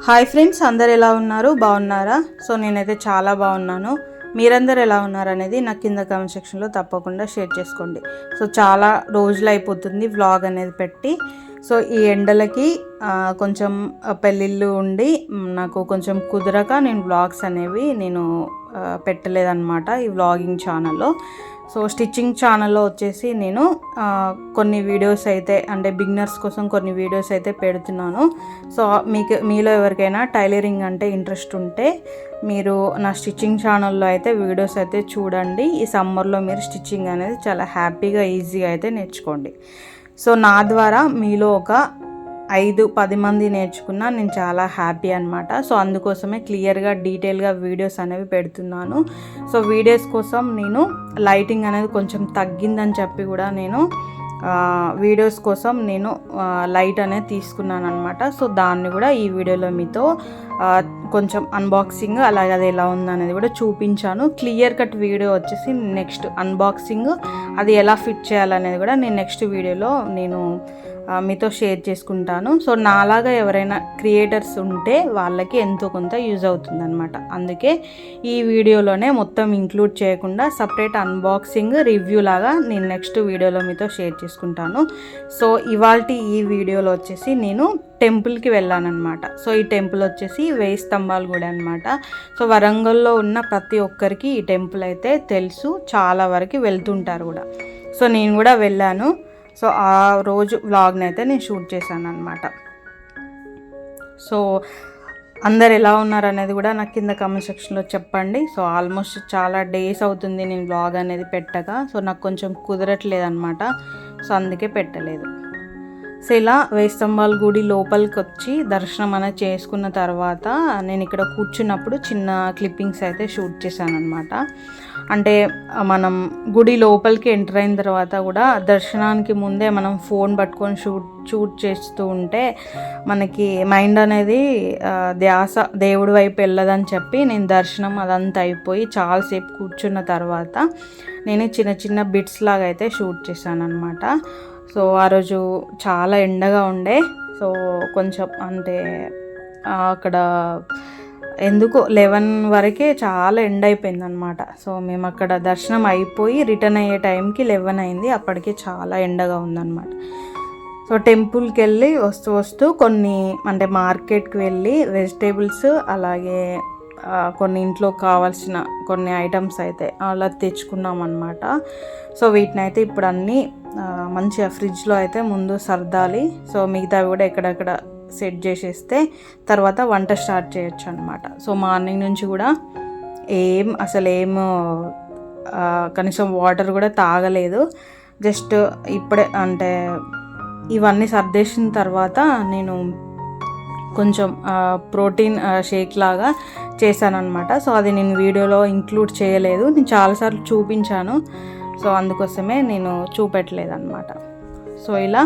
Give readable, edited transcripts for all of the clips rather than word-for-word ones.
Hi friends, అందరు ఎలా ఉన్నారు? బాగున్నారా? సో నేనైతే చాలా బాగున్నాను. మీరందరూ ఎలా ఉన్నారు అనేది నాకు కింద కామెంట్ సెక్షన్లో తప్పకుండా షేర్ చేసుకోండి. సో చాలా రోజులు అయిపోతుంది వ్లాగ్ అనేది పెట్టి. సో ఈ ఎండలకి కొంచెం పెళ్ళిళ్ళు ఉండి నాకు కొంచెం కుదరక నేను వ్లాగ్స్ అనేవి పెట్టలేదన్నమాట ఈ వ్లాగింగ్ ఛానల్లో. సో స్టిచ్చింగ్ ఛానల్లో వచ్చేసి నేను కొన్ని వీడియోస్ అయితే అంటే బిగినర్స్ కోసం కొన్ని వీడియోస్ అయితే పెడుతున్నాను. సో మీలో ఎవరికైనా టైలరింగ్ అంటే ఇంట్రెస్ట్ ఉంటే మీరు నా స్టిచ్చింగ్ ఛానల్లో అయితే వీడియోస్ అయితే చూడండి. ఈ సమ్మర్లో మీరు స్టిచ్చింగ్ అనేది చాలా హ్యాపీగా ఈజీగా అయితే నేర్చుకోండి. సో నా ద్వారా మీలో ఒక 5-10 మంది నేర్చుకున్నా నేను చాలా హ్యాపీ అనమాట. సో అందుకోసమే క్లియర్గా డీటెయిల్గా వీడియోస్ అనేవి పెడుతున్నాను. సో వీడియోస్ కోసం నేను లైటింగ్ అనేది కొంచెం తగ్గిందని చెప్పి కూడా నేను వీడియోస్ కోసం నేను లైట్ అనేది తీసుకున్నాను అనమాట. సో దాన్ని కూడా ఈ వీడియోలో మీతో కొంచెం అన్బాక్సింగ్ అలాగే అది ఎలా ఉందనేది కూడా చూపించాను. క్లియర్ కట్ వీడియో వచ్చేసి నెక్స్ట్ అన్బాక్సింగ్ అది ఎలా ఫిట్ చేయాలనేది కూడా నేను నెక్స్ట్ వీడియోలో నేను మీతో షేర్ చేసుకుంటాను. సో నాలాగా ఎవరైనా క్రియేటర్స్ ఉంటే వాళ్ళకి ఎంతో కొంత యూజ్ అవుతుందన్నమాట. అందుకే ఈ వీడియోలోనే మొత్తం ఇంక్లూడ్ చేయకుండా సపరేట్ అన్బాక్సింగ్ రివ్యూ లాగా నేను నెక్స్ట్ వీడియోలో మీతో షేర్ చేసుకుంటాను. సో ఇవాల్టి ఈ వీడియోలో వచ్చేసి నేను టెంపుల్కి వెళ్ళానమాట. సో ఈ టెంపుల్ వచ్చేసి 1000 స్తంభాల గుడి అనమాట. సో వరంగల్లో ఉన్న ప్రతి ఒక్కరికి ఈ టెంపుల్ అయితే తెలుసు, చాలా వరకు వెళ్తుంటారు కూడా. సో నేను కూడా వెళ్ళాను. సో ఆ రోజు వ్లాగ్ని అయితే నేను షూట్ చేశాను అనమాట. సో అందరు ఎలా ఉన్నారు అనేది కూడా నాకు కింద కామెంట్ సెక్షన్లో చెప్పండి. సో ఆల్మోస్ట్ చాలా డేస్ అవుతుంది నేను వ్లాగ్ అనేది పెట్టగా. సో నాకు కొంచెం కుదరట్లేదు అనమాట. సో అందుకే పెట్టలేదు. సో ఇలా 1000 స్తంభాల గుడి లోపలికి వచ్చి దర్శనం అనేది చేసుకున్న తర్వాత నేను ఇక్కడ కూర్చున్నప్పుడు చిన్న క్లిప్పింగ్స్ అయితే షూట్ చేశాను అనమాట. అంటే మనం గుడి లోపలికి ఎంటర్ అయిన తర్వాత కూడా దర్శనానికి ముందే మనం ఫోన్ పట్టుకొని షూట్ చేస్తూ ఉంటే మనకి మైండ్ అనేది ధ్యాస దేవుడి వైపు వెళ్ళదని చెప్పి నేను దర్శనం అదంతా అయిపోయి చాలాసేపు కూర్చున్న తర్వాత నేను చిన్న చిన్న బిట్స్ లాగా అయితే షూట్ చేశాను అనమాట. సో ఆ రోజు చాలా ఎండగా ఉండే. సో కొంచెం అంటే అక్కడ ఎందుకో 11 వరకే చాలా ఎండ అయిపోయింది అనమాట. సో మేము అక్కడ దర్శనం అయిపోయి రిటర్న్ అయ్యే టైంకి 11 అయింది. అప్పటికే చాలా ఎండగా ఉందన్నమాట. సో టెంపుల్కి వెళ్ళి వస్తూ కొన్ని అంటే మార్కెట్కి వెళ్ళి వెజిటేబుల్స్ అలాగే కొన్ని ఇంట్లో కావాల్సిన కొన్ని ఐటమ్స్ అయితే అలా తెచ్చుకున్నాం అనమాట. సో వీటిని అయితే ఇప్పుడు అన్నీ మంచిగా ఫ్రిడ్జ్లో అయితే ముందు సర్దాలి. సో మిగతావి కూడా ఎక్కడెక్కడ సెట్ చేసేస్తే తర్వాత వంట స్టార్ట్ చేయొచ్చు అనమాట. సో మార్నింగ్ నుంచి కూడా అసలు కనీసం వాటర్ కూడా తాగలేదు. జస్ట్ ఇప్పుడే అంటే ఇవన్నీ సర్దేసిన తర్వాత నేను కొంచెం ప్రోటీన్ షేక్ లాగా చేశాను అనమాట. సో అది నేను వీడియోలో ఇంక్లూడ్ చేయలేదు, నేను చాలాసార్లు చూపించాను. సో అందుకోసమే నేను చూపెట్టలేదు అనమాట. సో ఇలా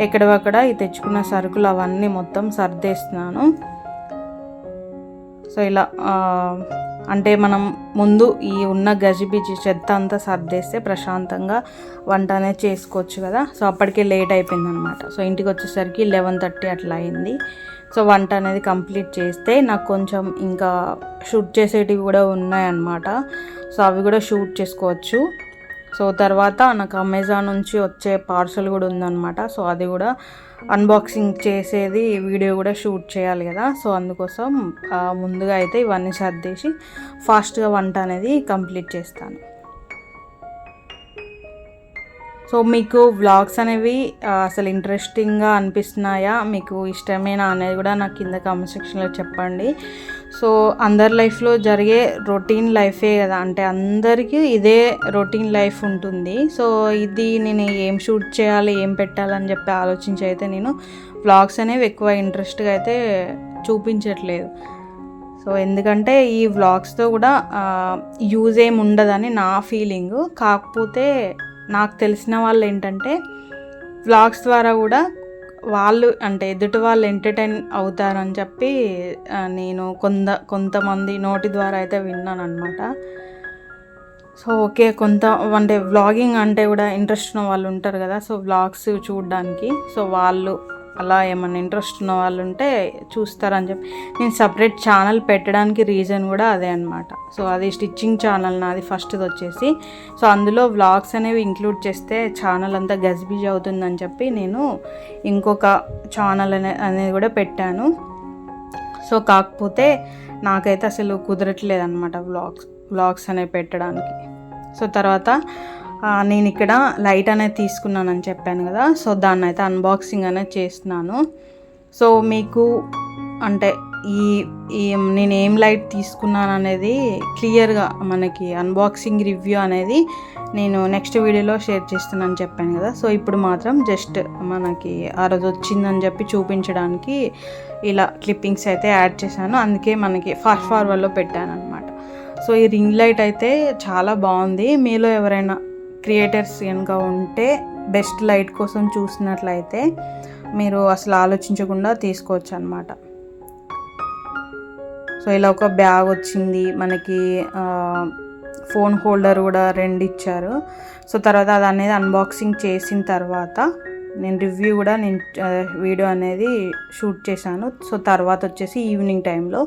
ఎక్కడవక్కడ ఈ తెచ్చుకున్న సరుకులు అవన్నీ మొత్తం సర్దేస్తున్నాను. సో ఇలా అంటే మనం ముందు ఈ ఉన్న గజిబిజి చెత్త అంతా సర్దేస్తే ప్రశాంతంగా వంట అనేది చేసుకోవచ్చు కదా. సో అప్పటికే లేట్ అయిపోయింది అనమాట. సో ఇంటికి వచ్చేసరికి 11:30 అట్లా అయింది. సో వంట అనేది కంప్లీట్ చేస్తే నాకు కొంచెం ఇంకా షూట్ చేసేటివి కూడా ఉన్నాయన్నమాట. సో అవి కూడా షూట్ చేసుకోవచ్చు. సో తర్వాత నాకు అమెజాన్ నుంచి వచ్చే పార్సల్ కూడా ఉందన్నమాట. సో అది కూడా అన్బాక్సింగ్ చేసేది వీడియో కూడా షూట్ చేయాలి కదా. సో అందుకోసం ముందుగా అయితే ఇవన్నీ సర్దేసి ఫాస్ట్గా వంట అనేది కంప్లీట్ చేస్తాను. సో మీకు వ్లాగ్స్ అనేవి అసలు ఇంట్రెస్టింగ్గా అనిపిస్తున్నాయా, మీకు ఇష్టమేనా అనేది కూడా నాకు కింద కామెంట్ సెక్షన్లో చెప్పండి. సో అందరి లైఫ్లో జరిగే రొటీన్ లైఫే కదా, అంటే అందరికీ ఇదే రొటీన్ లైఫ్ ఉంటుంది. సో ఇది నేను ఏం షూట్ చేయాలి ఏం పెట్టాలని చెప్పి ఆలోచించి అయితే నేను వ్లాగ్స్ అనేవి ఎక్కువ ఇంట్రెస్ట్గా అయితే చూపించట్లేదు. సో ఎందుకంటే ఈ వ్లాగ్స్తో కూడా యూజ్ ఏమి ఉండదని నా ఫీలింగ్. కాకపోతే నాకు తెలిసిన వాళ్ళు ఏంటంటే వ్లాగ్స్ ద్వారా కూడా వాళ్ళు అంటే ఎదుటి వాళ్ళు ఎంటర్టైన్ అవుతారని చెప్పి నేను కొంతమంది నోటి ద్వారా అయితే విన్నాను అనమాట. సో ఓకే, అంటే వ్లాగింగ్ అంటే కూడా ఇంట్రెస్ట్ ఉన్న వాళ్ళు ఉంటారు కదా. సో వ్లాగ్స్ చూడడానికి సో వాళ్ళు అలా ఏమన్నా ఇంట్రెస్ట్ ఉన్న వాళ్ళు ఉంటే చూస్తారని చెప్పి నేను సపరేట్ ఛానల్ పెట్టడానికి రీజన్ కూడా అదే అనమాట. సో అది స్టిచ్చింగ్ ఛానల్ నాది ఫస్ట్ది వచ్చేసి. సో అందులో వ్లాగ్స్ అనేవి ఇంక్లూడ్ చేస్తే ఛానల్ అంతా గజిబిజి అవుతుందని చెప్పి నేను ఇంకొక ఛానల్ అనేది కూడా పెట్టాను. సో కాకపోతే నాకైతే అసలు కుదరట్లేదు అనమాట వ్లాగ్స్ అనేవి పెట్టడానికి. సో తర్వాత నేను ఇక్కడ లైట్ అనేది తీసుకున్నానని చెప్పాను కదా, సో దాన్ని అయితే అన్బాక్సింగ్ అనేది చేస్తున్నాను. సో మీకు అంటే ఈ నేను ఏం లైట్ తీసుకున్నాను అనేది క్లియర్గా మనకి అన్బాక్సింగ్ రివ్యూ అనేది నేను నెక్స్ట్ వీడియోలో షేర్ చేస్తున్నాను చెప్పాను కదా. సో ఇప్పుడు మాత్రం జస్ట్ మనకి ఆ రోజు వచ్చిందని చెప్పి చూపించడానికి ఇలా క్లిప్పింగ్స్ అయితే యాడ్ చేశాను. అందుకే మనకి ఫాస్ట్ ఫార్వర్డ్లో పెట్టాను అనమాట. సో ఈ రింగ్ లైట్ అయితే చాలా బాగుంది. మీలో ఎవరైనా క్రియేటర్స్ కనుక ఉంటే బెస్ట్ లైట్ కోసం చూసినట్లయితే మీరు అసలు ఆలోచించకుండా తీసుకోవచ్చు అనమాట. సో ఇలా ఒక బ్యాగ్ వచ్చింది మనకి, ఫోన్ హోల్డర్ కూడా 2 ఇచ్చారు. సో తర్వాత అది అనేది అన్బాక్సింగ్ చేసిన తర్వాత నేను రివ్యూ కూడా వీడియో అనేది షూట్ చేశాను. సో తర్వాత వచ్చేసి ఈవినింగ్ టైంలో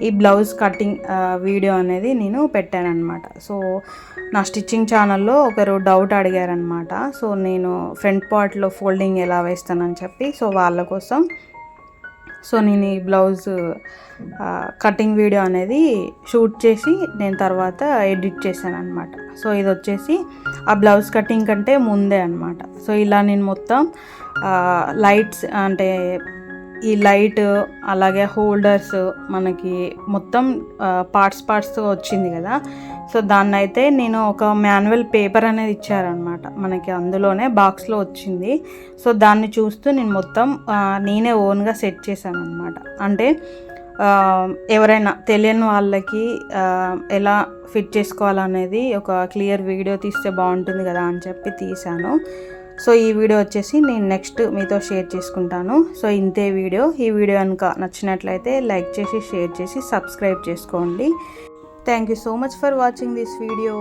ఈ బ్లౌజ్ కటింగ్ వీడియో అనేది నేను పెట్టాను అనమాట. సో నా స్టిచ్చింగ్ ఛానల్లో ఒకరు డౌట్ అడిగారనమాట. సో నేను ఫ్రంట్ పార్ట్లో ఫోల్డింగ్ ఎలా వేస్తానని చెప్పి, సో వాళ్ళ కోసం సో నేను ఈ బ్లౌజ్ కటింగ్ వీడియో అనేది షూట్ చేసి నేను తర్వాత ఎడిట్ చేశాను అనమాట. సో ఇది వచ్చేసి ఆ బ్లౌజ్ కటింగ్ కంటే ముందే అనమాట. సో ఇలా నేను మొత్తం లైట్స్ అంటే ఈ లైట్ అలాగే హోల్డర్స్ మనకి మొత్తం పార్ట్స్తో వచ్చింది కదా. సో దాన్ని అయితే నేను ఒక మాన్యువల్ పేపర్ అనేది ఇచ్చారనమాట మనకి, అందులోనే బాక్స్లో వచ్చింది. సో దాన్ని చూస్తూ నేను మొత్తం నేనే ఓన్గా సెట్ చేశాను అనమాట. అంటే ఎవరైనా తెలియని వాళ్ళకి ఎలా ఫిట్ చేసుకోవాలనేది ఒక క్లియర్ వీడియో తీస్తే బాగుంటుంది కదా అని చెప్పి తీశాను. సో ఈ వీడియో వచ్చేసి నేను నెక్స్ట్ మీతో షేర్ చేసుకుంటాను. సో ఇంతే వీడియో. ఈ వీడియో కనుక నచ్చినట్లయితే లైక్ చేసి షేర్ చేసి సబ్స్క్రైబ్ చేసుకోండి. Thank you so much for watching this video.